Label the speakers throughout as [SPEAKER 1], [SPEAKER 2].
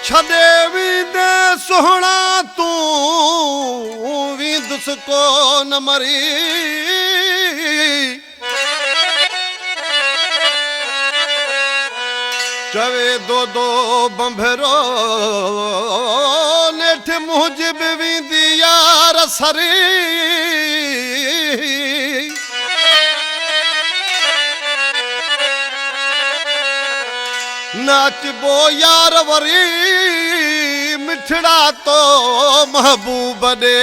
[SPEAKER 1] छॾे वींदे सुहिणा तूं वींदुसि कोन मरी चवे दो बंभरो नेठ मुंहिंजी बि वेंदी यार सरी नाचबो यार वरी मिठड़ा तो महबूब दे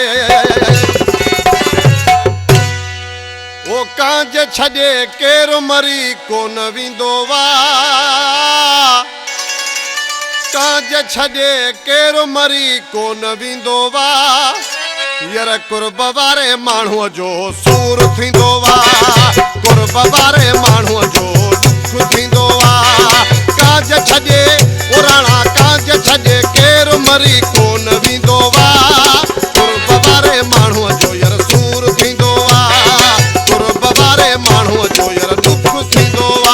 [SPEAKER 1] ओ कांज छॾे केरु मरी कोन वेंदो वा कांज छॾे केरु मरी कोन वेंदो वा यार कुर्ब वारे माण्हूअ जो सूर थींदो वा कुर्ब वारे माण्हूअ जो दुख थींदो वा कांज छॾे पुराणा कांज छॾे केरु मरी कोन वेंदो वा कुर्ब वारे माण्हूअ जो यार सूर थींदो वा कुर्ब वारे माण्हूअ जो यार दुख थींदो वा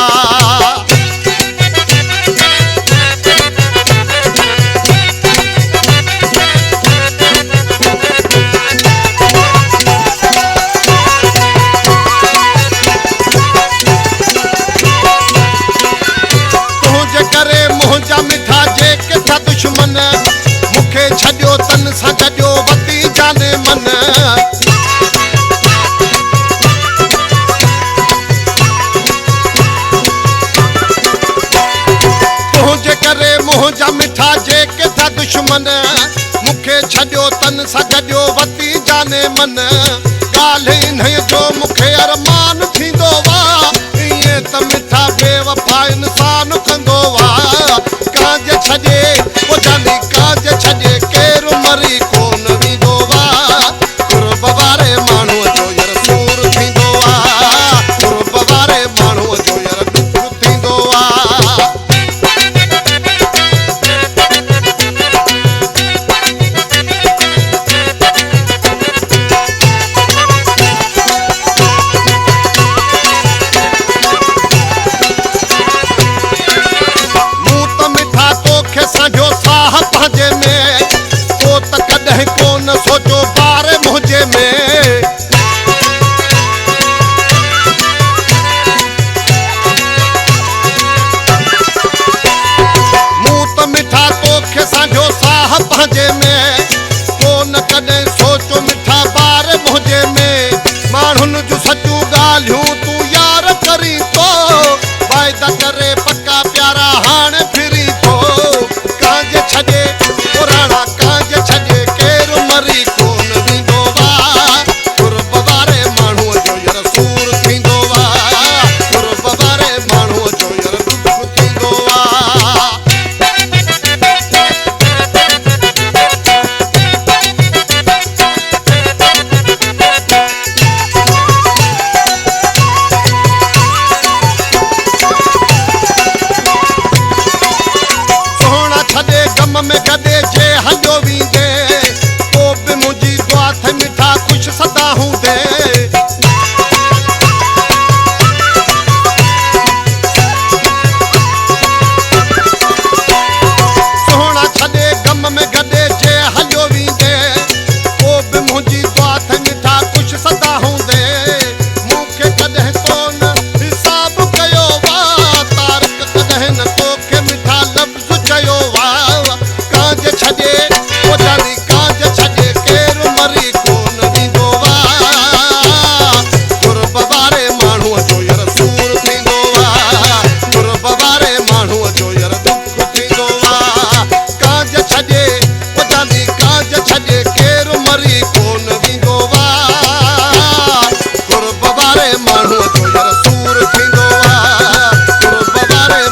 [SPEAKER 1] दुश्मन मूंखे छॾियो तन सां गॾियो वती जाने मन तुंहिंजे करे मुंहिंजा मिठा जेके था दुश्मन मूंखे छॾियो तन सां गॾियो वती जाने मन ॻाल्हि इन्हीअ जो मूंखे अरमान थींदो वा ईअं त मिठा बेवफा इंसान कंदो वा कांज छॾे कांज छॾे केरु मरी कोन वेंदो वा कुर्ब वारे माण्हूअ जो यार सूर थींदो वा कुर्ब वारे माण्हूअ जो यार दुख थींदो वा मूं त मिठा तोखे साझो साह पंहिंजे में तो त कॾहिं कोन सोचो बार मुंहिंजे में मूं त मिठा तोखे साझो साह पंहिंजे में कोन कॾहिं सोचो मिठा बार मुंहिंजे में माण्हुनि जूं सचूं ॻाल्हियूं तूं यार करी थो वाइदा करे पका प्यारा हाणे फिरी थो कांज छॾे पुराणा कांज छॾे केरु मरी कोन वेंदो वा कुर्ब वारे माण्हूअ जो यार सूर थींदो वा कुर्ब वारे माण्हूअ जो यार दुख थींदो वा सोहणा छॾे गम में गॾे जे हलियो वेंदे पोइ बि मुंहिंजी दुआ थे मिठा ख़ुशि सदा हूंदे सोहणा छॾे गम में गॾे जे हलियो वेंदे पोइ बि मुंहिंजी दुआ थे मिठा ख़ुशि सदा हूंदे मूंखे कॾहिं कोन हिसाब कयो वा तारक कॾहिं न तोखे मिठा लफ़्ज़ चयो वा कांज छॾे पुजारी कांज छॾे केरु मरी कोन वेंदो वा कुर्ब वारे माण्हूअ जो यार सूर थींदो वा कुर्ब वारे माण्हूअ जो यार दुख थींदो वा कांज छॾे पुजारी कांज छॾे केरु मरी कोन वेंदो वा कुर्ब वारे माण्हूअ जो यार सूर थींदो वा कुर्ब वारे